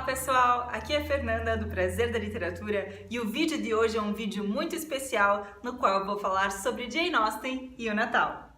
pessoal, aqui é a Fernanda do Prazer da Literatura e o vídeo de hoje é um vídeo muito especial no qual eu vou falar sobre Jane Austen e o Natal.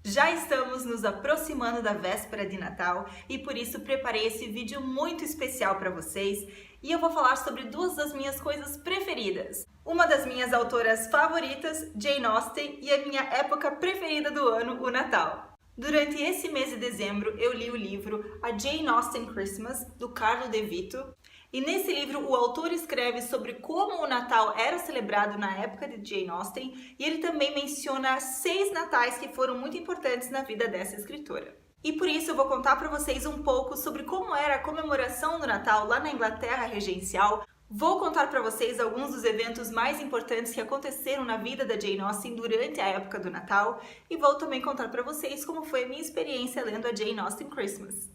Já estamos nos aproximando da véspera de Natal e por isso preparei esse vídeo muito especial para vocês e eu vou falar sobre duas das minhas coisas preferidas. Uma das minhas autoras favoritas, Jane Austen, e a minha época preferida do ano, o Natal. Durante esse mês de dezembro eu li o livro A Jane Austen Christmas, do Carlo De Vito. E nesse livro o autor escreve sobre como o Natal era celebrado na época de Jane Austen e ele também menciona 6 natais que foram muito importantes na vida dessa escritora. E por isso eu vou contar para vocês um pouco sobre como era a comemoração do Natal lá na Inglaterra regencial. Vou contar para vocês alguns dos eventos mais importantes que aconteceram na vida da Jane Austen durante a época do Natal e vou também contar para vocês como foi a minha experiência lendo a Jane Austen Christmas.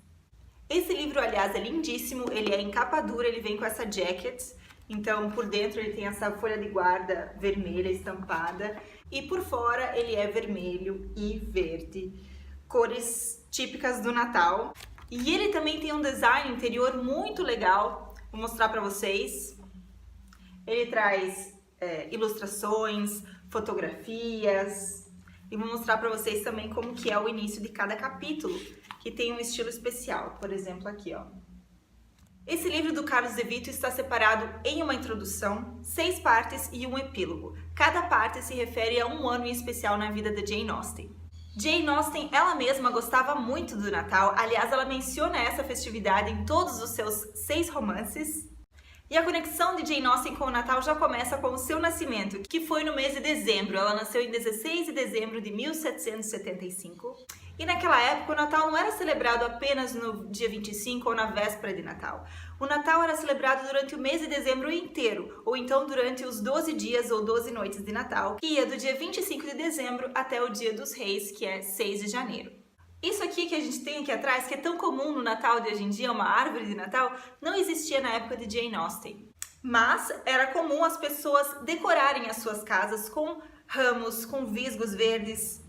Esse livro, aliás, é lindíssimo, ele é em capa dura, ele vem com essa jacket, então por dentro ele tem essa folha de guarda vermelha estampada e por fora ele é vermelho e verde, cores típicas do Natal. E ele também tem um design interior muito legal, vou mostrar para vocês. Ele traz ilustrações, fotografias e vou mostrar para vocês também como que é o início de cada capítulo, que tem um estilo especial, por exemplo aqui, ó. Esse livro do Carlo De Vito está separado em uma introdução, 6 partes e um epílogo. Cada parte se refere a um ano em especial na vida da Jane Austen. Jane Austen, ela mesma gostava muito do Natal, aliás, ela menciona essa festividade em todos os seus 6 romances. E a conexão de Jane Austen com o Natal já começa com o seu nascimento, que foi no mês de dezembro. Ela nasceu em 16 de dezembro de 1775. E naquela época o Natal não era celebrado apenas no dia 25 ou na véspera de Natal. O Natal era celebrado durante o mês de dezembro inteiro, ou então durante os 12 dias ou 12 noites de Natal, que ia do dia 25 de dezembro até o dia dos Reis, que é 6 de janeiro. Isso aqui que a gente tem aqui atrás, que é tão comum no Natal de hoje em dia, uma árvore de Natal, não existia na época de Jane Austen. Mas era comum as pessoas decorarem as suas casas com ramos, com visgos verdes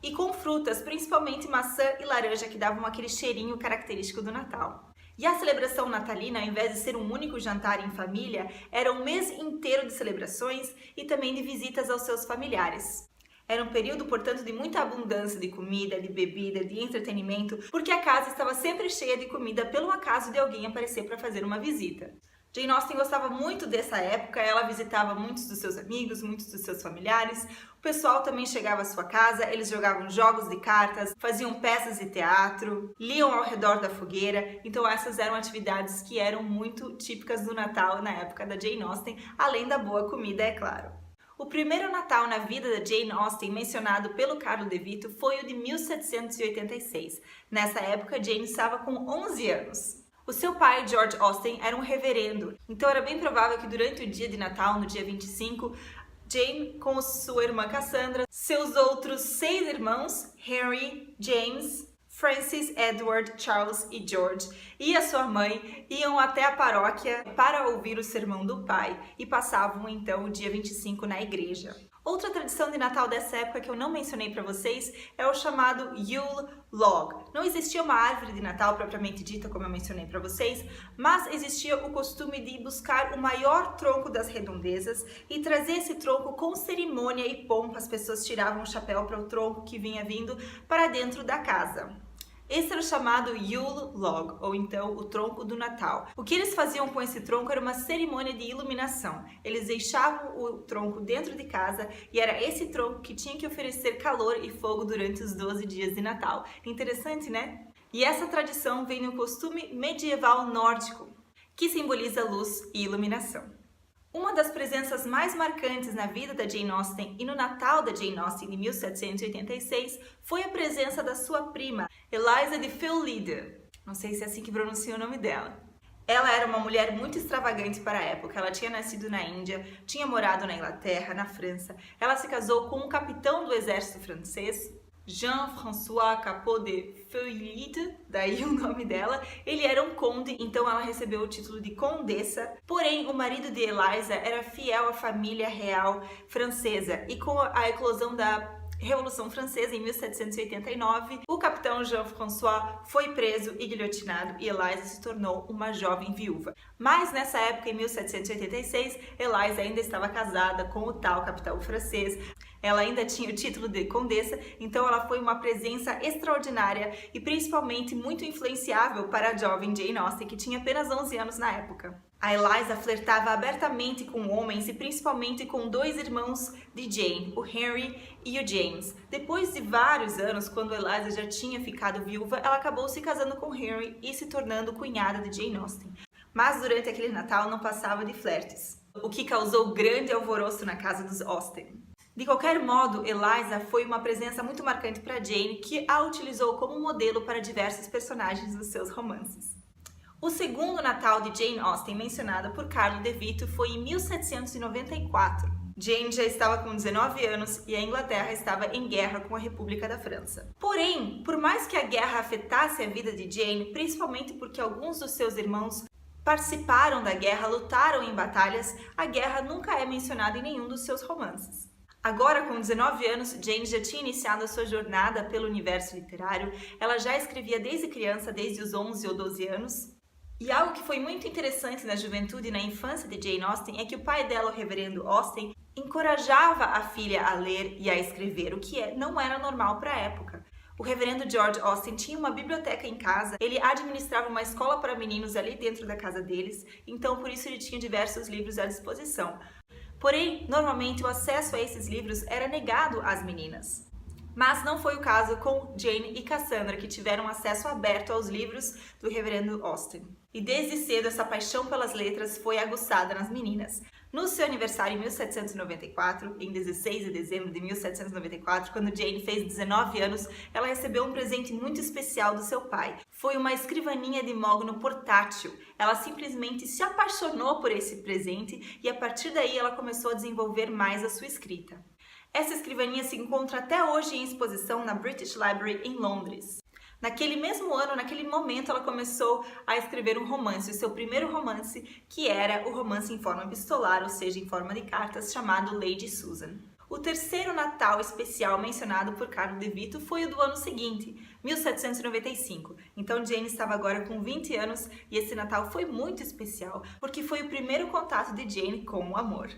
e com frutas, principalmente maçã e laranja, que davam aquele cheirinho característico do Natal. E a celebração natalina, ao invés de ser um único jantar em família, era um mês inteiro de celebrações e também de visitas aos seus familiares. Era um período, portanto, de muita abundância de comida, de bebida, de entretenimento, porque a casa estava sempre cheia de comida pelo acaso de alguém aparecer para fazer uma visita. Jane Austen gostava muito dessa época, ela visitava muitos dos seus amigos, muitos dos seus familiares, o pessoal também chegava à sua casa, eles jogavam jogos de cartas, faziam peças de teatro, liam ao redor da fogueira, então essas eram atividades que eram muito típicas do Natal na época da Jane Austen, além da boa comida, é claro. O primeiro Natal na vida da Jane Austen mencionado pelo Carlo De Vito foi o de 1786. Nessa época, Jane estava com 11 anos. O seu pai, George Austen, era um reverendo, então era bem provável que durante o dia de Natal, no dia 25, Jane, com sua irmã Cassandra, seus outros 6 irmãos, Henry, James, Francis, Edward, Charles e George, e a sua mãe iam até a paróquia para ouvir o sermão do pai e passavam então o dia 25 na igreja. Outra tradição de Natal dessa época que eu não mencionei para vocês é o chamado Yule Log. Não existia uma árvore de Natal propriamente dita, como eu mencionei para vocês, mas existia o costume de buscar o maior tronco das redondezas e trazer esse tronco com cerimônia e pompa. As pessoas tiravam o chapéu para o tronco que vinha vindo para dentro da casa. Esse era o chamado Yule Log, ou então o tronco do Natal. O que eles faziam com esse tronco era uma cerimônia de iluminação. Eles deixavam o tronco dentro de casa e era esse tronco que tinha que oferecer calor e fogo durante os 12 dias de Natal. Interessante, né? E essa tradição vem no costume medieval nórdico, que simboliza luz e iluminação. Uma das presenças mais marcantes na vida da Jane Austen e no Natal da Jane Austen de 1786 foi a presença da sua prima, Eliza de Fillide. Não sei se é assim que pronuncia o nome dela. Ela era uma mulher muito extravagante para a época. Ela tinha nascido na Índia, tinha morado na Inglaterra, na França. Ela se casou com um capitão do exército francês, Jean-François Capot de Feuillide, daí o nome dela. Ele era um conde, então ela recebeu o título de condessa. Porém, o marido de Eliza era fiel à família real francesa e com a eclosão da Revolução Francesa em 1789, o capitão Jean-François foi preso e guilhotinado e Eliza se tornou uma jovem viúva. Mas nessa época, em 1786, Eliza ainda estava casada com o tal capitão francês. Ela ainda tinha o título de condessa, então ela foi uma presença extraordinária e principalmente muito influenciável para a jovem Jane Austen, que tinha apenas 11 anos na época. A Eliza flertava abertamente com homens e principalmente com dois irmãos de Jane, o Henry e o James. Depois de vários anos, quando Eliza já tinha ficado viúva, ela acabou se casando com Henry e se tornando cunhada de Jane Austen. Mas durante aquele Natal não passava de flertes, o que causou grande alvoroço na casa dos Austen. De qualquer modo, Eliza foi uma presença muito marcante para Jane, que a utilizou como modelo para diversos personagens dos seus romances. O segundo Natal de Jane Austen, mencionado por Carlo De Vito, foi em 1794. Jane já estava com 19 anos e a Inglaterra estava em guerra com a República da França. Porém, por mais que a guerra afetasse a vida de Jane, principalmente porque alguns dos seus irmãos participaram da guerra, lutaram em batalhas, a guerra nunca é mencionada em nenhum dos seus romances. Agora, com 19 anos, Jane já tinha iniciado a sua jornada pelo universo literário. Ela já escrevia desde criança, desde os 11 ou 12 anos. E algo que foi muito interessante na juventude e na infância de Jane Austen é que o pai dela, o reverendo Austen, encorajava a filha a ler e a escrever, o que não era normal para a época. O reverendo George Austen tinha uma biblioteca em casa, ele administrava uma escola para meninos ali dentro da casa deles, então por isso ele tinha diversos livros à disposição. Porém, normalmente o acesso a esses livros era negado às meninas. Mas não foi o caso com Jane e Cassandra, que tiveram acesso aberto aos livros do reverendo Austen. E desde cedo essa paixão pelas letras foi aguçada nas meninas. No seu aniversário em 1794, em 16 de dezembro de 1794, quando Jane fez 19 anos, ela recebeu um presente muito especial do seu pai. Foi uma escrivaninha de mogno portátil. Ela simplesmente se apaixonou por esse presente e a partir daí ela começou a desenvolver mais a sua escrita. Essa escrivaninha se encontra até hoje em exposição na British Library em Londres. Naquele mesmo ano, naquele momento, ela começou a escrever um romance, o seu primeiro romance, que era o romance em forma epistolar, ou seja, em forma de cartas, chamado Lady Susan. O terceiro Natal especial mencionado por Carlo De Vito foi o do ano seguinte, 1795. Então Jane estava agora com 20 anos e esse Natal foi muito especial, porque foi o primeiro contato de Jane com o amor.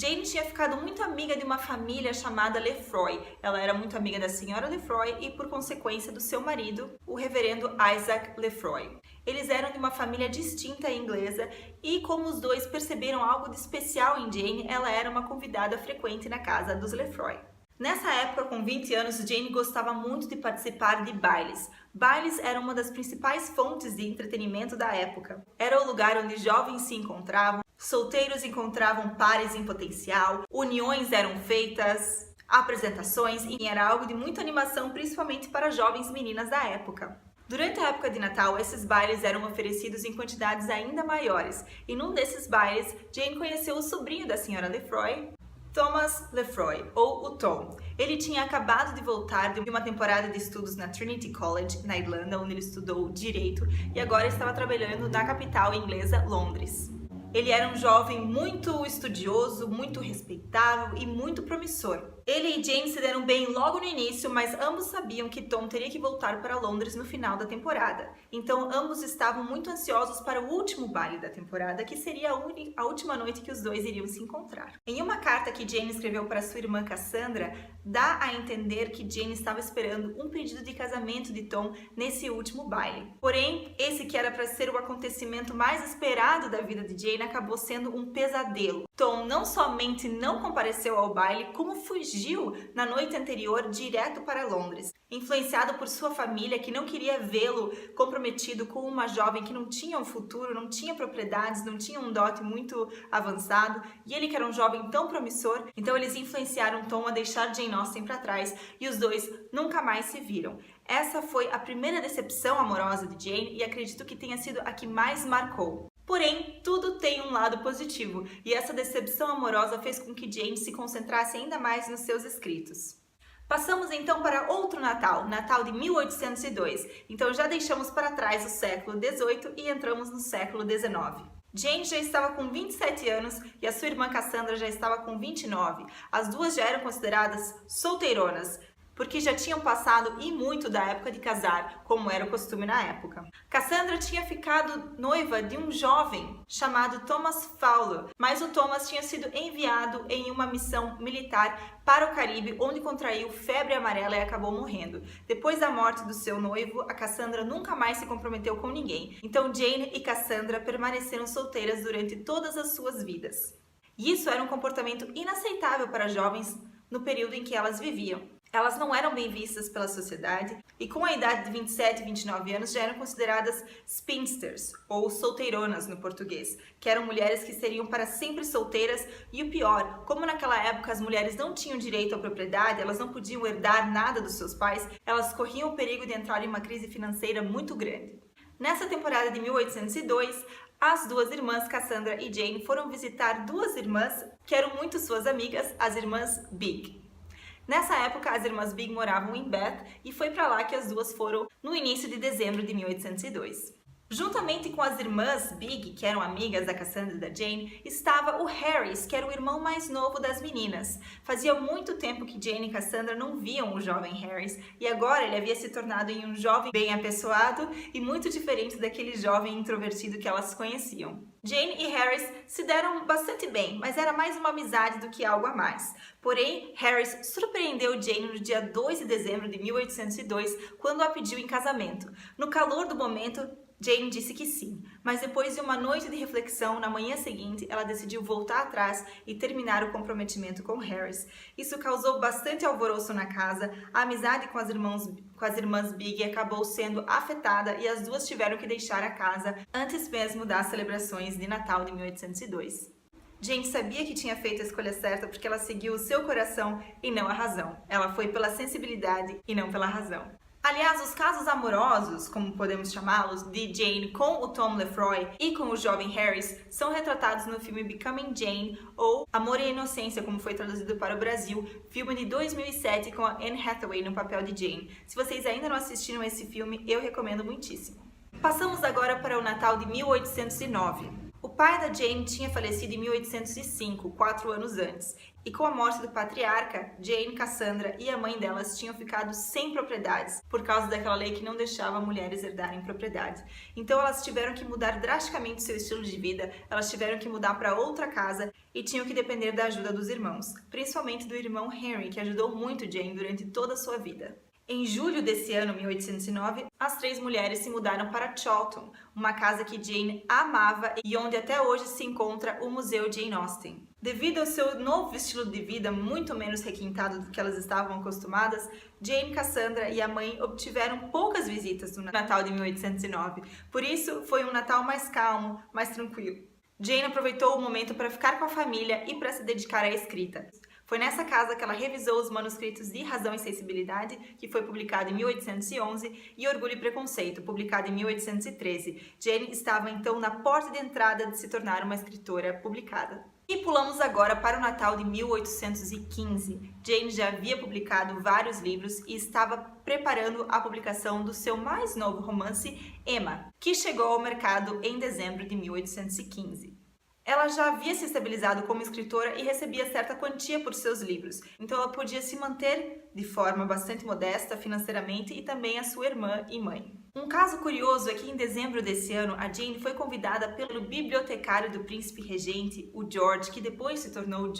Jane tinha ficado muito amiga de uma família chamada Lefroy. Ela era muito amiga da senhora Lefroy e, por consequência, do seu marido, o reverendo Isaac Lefroy. Eles eram de uma família distinta inglesa e, como os dois perceberam algo de especial em Jane, ela era uma convidada frequente na casa dos Lefroy. Nessa época, com 20 anos, Jane gostava muito de participar de bailes. Bailes eram uma das principais fontes de entretenimento da época. Era o lugar onde jovens se encontravam, solteiros encontravam pares em potencial, uniões eram feitas, apresentações e era algo de muita animação, principalmente para jovens meninas da época. Durante a época de Natal, esses bailes eram oferecidos em quantidades ainda maiores, e num desses bailes, Jane conheceu o sobrinho da senhora Lefroy, Thomas Lefroy, ou o Tom. Ele tinha acabado de voltar de uma temporada de estudos na Trinity College, na Irlanda, onde ele estudou Direito, e agora estava trabalhando na capital inglesa, Londres. Ele era um jovem muito estudioso, muito respeitável e muito promissor. Ele e Jane se deram bem logo no início, mas ambos sabiam que Tom teria que voltar para Londres no final da temporada. Então ambos estavam muito ansiosos para o último baile da temporada, que seria a última noite que os dois iriam se encontrar. Em uma carta que Jane escreveu para sua irmã Cassandra, dá a entender que Jane estava esperando um pedido de casamento de Tom nesse último baile. Porém, esse que era para ser o acontecimento mais esperado da vida de Jane acabou sendo um pesadelo. Tom não somente não compareceu ao baile, como fugiu na noite anterior direto para Londres. Influenciado por sua família, que não queria vê-lo comprometido com uma jovem que não tinha um futuro, não tinha propriedades, não tinha um dote muito avançado, e ele que era um jovem tão promissor, então eles influenciaram Tom a deixar Jane Austen para trás e os dois nunca mais se viram. Essa foi a primeira decepção amorosa de Jane e acredito que tenha sido a que mais marcou. Porém, tudo tem um lado positivo, e essa decepção amorosa fez com que Jane se concentrasse ainda mais nos seus escritos. Passamos então para outro Natal, Natal de 1802. Então já deixamos para trás o século XVIII e entramos no século XIX. Jane já estava com 27 anos e a sua irmã Cassandra já estava com 29. As duas já eram consideradas solteironas, porque já tinham passado e muito da época de casar, como era o costume na época. Cassandra tinha ficado noiva de um jovem chamado Thomas Fowler, mas o Thomas tinha sido enviado em uma missão militar para o Caribe, onde contraiu febre amarela e acabou morrendo. Depois da morte do seu noivo, a Cassandra nunca mais se comprometeu com ninguém. Então Jane e Cassandra permaneceram solteiras durante todas as suas vidas. E isso era um comportamento inaceitável para jovens no período em que elas viviam. Elas não eram bem vistas pela sociedade e com a idade de 27 e 29 anos já eram consideradas spinsters, ou solteironas no português, que eram mulheres que seriam para sempre solteiras e o pior, como naquela época as mulheres não tinham direito à propriedade, elas não podiam herdar nada dos seus pais, elas corriam o perigo de entrar em uma crise financeira muito grande. Nessa temporada de 1802, as duas irmãs, Cassandra e Jane, foram visitar duas irmãs que eram muito suas amigas, as irmãs Big. Nessa época, as irmãs Big moravam em Bath e foi para lá que as duas foram no início de dezembro de 1802. Juntamente com as irmãs Big, que eram amigas da Cassandra e da Jane, estava o Harris, que era o irmão mais novo das meninas. Fazia muito tempo que Jane e Cassandra não viam o jovem Harris e agora ele havia se tornado em um jovem bem apessoado e muito diferente daquele jovem introvertido que elas conheciam. Jane e Harris se deram bastante bem, mas era mais uma amizade do que algo a mais. Porém, Harris surpreendeu Jane no dia 2 de dezembro de 1802, quando a pediu em casamento. No calor do momento, Jane disse que sim, mas depois de uma noite de reflexão, na manhã seguinte, ela decidiu voltar atrás e terminar o comprometimento com Harris. Isso causou bastante alvoroço na casa, a amizade com as irmãs Big acabou sendo afetada e as duas tiveram que deixar a casa antes mesmo das celebrações de Natal de 1802. Jane sabia que tinha feito a escolha certa porque ela seguiu o seu coração e não a razão. Ela foi pela sensibilidade e não pela razão. Aliás, os casos amorosos, como podemos chamá-los, de Jane com o Tom Lefroy e com o jovem Harris são retratados no filme Becoming Jane ou Amor e Inocência, como foi traduzido para o Brasil, filme de 2007 com a Anne Hathaway no papel de Jane. Se vocês ainda não assistiram esse filme, eu recomendo muitíssimo. Passamos agora para o Natal de 1809. O pai da Jane tinha falecido em 1805, 4 anos antes, e com a morte do patriarca, Jane, Cassandra e a mãe delas tinham ficado sem propriedades, por causa daquela lei que não deixava mulheres herdarem propriedade. Então elas tiveram que mudar drasticamente seu estilo de vida, elas tiveram que mudar para outra casa e tinham que depender da ajuda dos irmãos, principalmente do irmão Henry, que ajudou muito Jane durante toda a sua vida. Em julho desse ano, 1809, as três mulheres se mudaram para Chawton, uma casa que Jane amava e onde até hoje se encontra o Museu Jane Austen. Devido ao seu novo estilo de vida muito menos requintado do que elas estavam acostumadas, Jane, Cassandra e a mãe obtiveram poucas visitas no Natal de 1809. Por isso, foi um Natal mais calmo, mais tranquilo. Jane aproveitou o momento para ficar com a família e para se dedicar à escrita. Foi nessa casa que ela revisou os manuscritos de Razão e Sensibilidade, que foi publicado em 1811, e Orgulho e Preconceito, publicado em 1813. Jane estava então na porta de entrada de se tornar uma escritora publicada. E pulamos agora para o Natal de 1815. Jane já havia publicado vários livros e estava preparando a publicação do seu mais novo romance, Emma, que chegou ao mercado em dezembro de 1815. Ela já havia se estabilizado como escritora e recebia certa quantia por seus livros, então ela podia se manter de forma bastante modesta financeiramente e também a sua irmã e mãe. Um caso curioso é que em dezembro desse ano, a Jane foi convidada pelo bibliotecário do príncipe regente, o George, que depois se tornou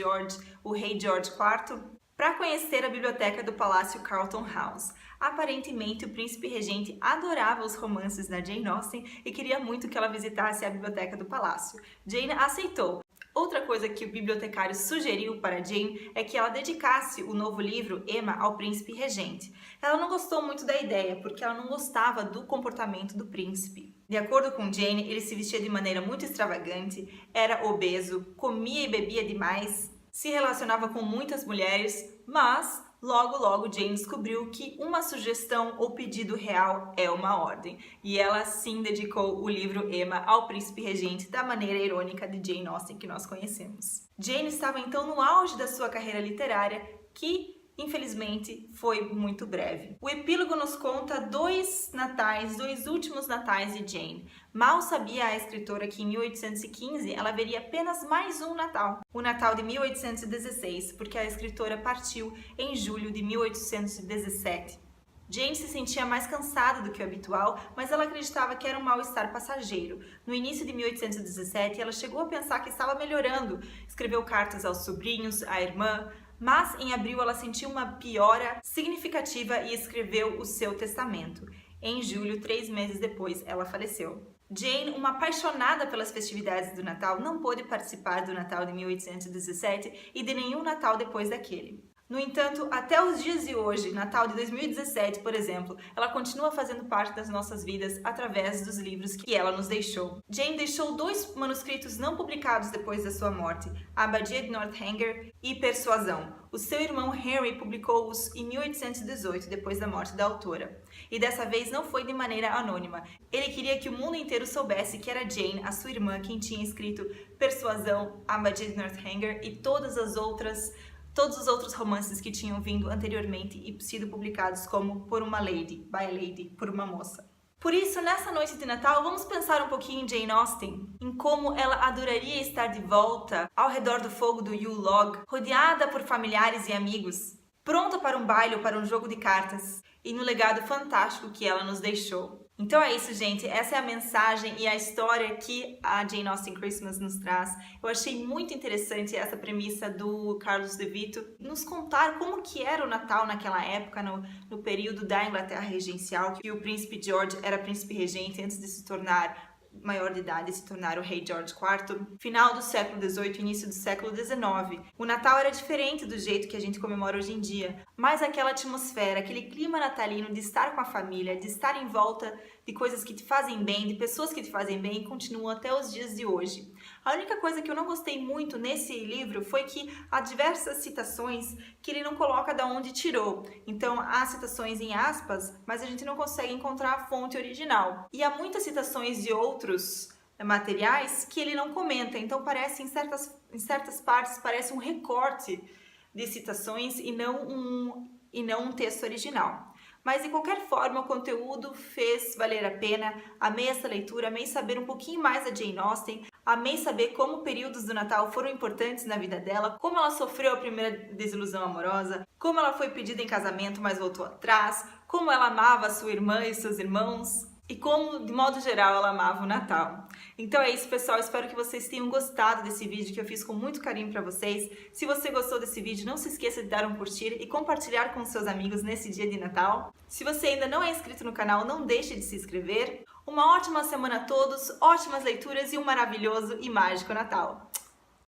o rei George IV, para conhecer a biblioteca do Palácio Carlton House. Aparentemente, o príncipe regente adorava os romances da Jane Austen e queria muito que ela visitasse a biblioteca do palácio. Jane aceitou. Outra coisa que o bibliotecário sugeriu para Jane é que ela dedicasse o novo livro, Emma, ao príncipe regente. Ela não gostou muito da ideia, porque ela não gostava do comportamento do príncipe. De acordo com Jane, ele se vestia de maneira muito extravagante, era obeso, comia e bebia demais, se relacionava com muitas mulheres, mas logo Jane descobriu que uma sugestão ou pedido real é uma ordem. E ela sim dedicou o livro Emma ao príncipe regente da maneira irônica de Jane Austen que nós conhecemos. Jane estava então no auge da sua carreira literária que infelizmente foi muito breve. O epílogo nos conta dois últimos natais de Jane. Mal sabia a escritora que em 1815 ela veria apenas mais um Natal, o Natal de 1816, porque a escritora partiu em julho de 1817. Jane se sentia mais cansada do que o habitual, mas ela acreditava que era um mal-estar passageiro. No início de 1817, ela chegou a pensar que estava melhorando, escreveu cartas aos sobrinhos, à irmã, mas em abril ela sentiu uma piora significativa e escreveu o seu testamento. Em julho, 3 meses depois, ela faleceu. Jane, uma apaixonada pelas festividades do Natal, não pôde participar do Natal de 1817 e de nenhum Natal depois daquele. No entanto, até os dias de hoje, Natal de 2017, por exemplo, ela continua fazendo parte das nossas vidas através dos livros que ela nos deixou. Jane deixou 2 manuscritos não publicados depois da sua morte, A Abadia de Northanger e Persuasão. O seu irmão Henry publicou-os em 1818, depois da morte da autora. E dessa vez não foi de maneira anônima. Ele queria que o mundo inteiro soubesse que era Jane, a sua irmã, quem tinha escrito Persuasão, A Abadia de Northanger e todos os outros romances que tinham vindo anteriormente e sido publicados como Por uma Lady, by a Lady, por uma moça. Por isso, nessa noite de Natal, vamos pensar um pouquinho em Jane Austen, em como ela adoraria estar de volta ao redor do fogo do Yule Log, rodeada por familiares e amigos, pronta para um baile ou para um jogo de cartas, e no legado fantástico que ela nos deixou. Então é isso, gente. Essa é a mensagem e a história que a Jane Austen Christmas nos traz. Eu achei muito interessante essa premissa do Carlos de Vito, nos contar como que era o Natal naquela época, no período da Inglaterra regencial, que o príncipe George era príncipe regente antes de se tornar maior de idade e se tornar o rei George IV, final do século XVIII, início do século XIX. O Natal era diferente do jeito que a gente comemora hoje em dia, mas aquela atmosfera, aquele clima natalino de estar com a família, de estar em volta de coisas que te fazem bem, de pessoas que te fazem bem, continuam até os dias de hoje. A única coisa que eu não gostei muito nesse livro foi que há diversas citações que ele não coloca de onde tirou. Então, há citações em aspas, mas a gente não consegue encontrar a fonte original. E há muitas citações de outros materiais que ele não comenta. Então, parece, em certas partes, parece um recorte de citações e não um texto original. Mas, de qualquer forma, o conteúdo fez valer a pena. Amei essa leitura, amei saber um pouquinho mais da Jane Austen, amei saber como períodos do Natal foram importantes na vida dela, como ela sofreu a primeira desilusão amorosa, como ela foi pedida em casamento, mas voltou atrás, como ela amava sua irmã e seus irmãos, e como, de modo geral, ela amava o Natal. Então é isso, pessoal. Espero que vocês tenham gostado desse vídeo que eu fiz com muito carinho para vocês. Se você gostou desse vídeo, não se esqueça de dar um curtir e compartilhar com seus amigos nesse dia de Natal. Se você ainda não é inscrito no canal, não deixe de se inscrever. Uma ótima semana a todos, ótimas leituras e um maravilhoso e mágico Natal.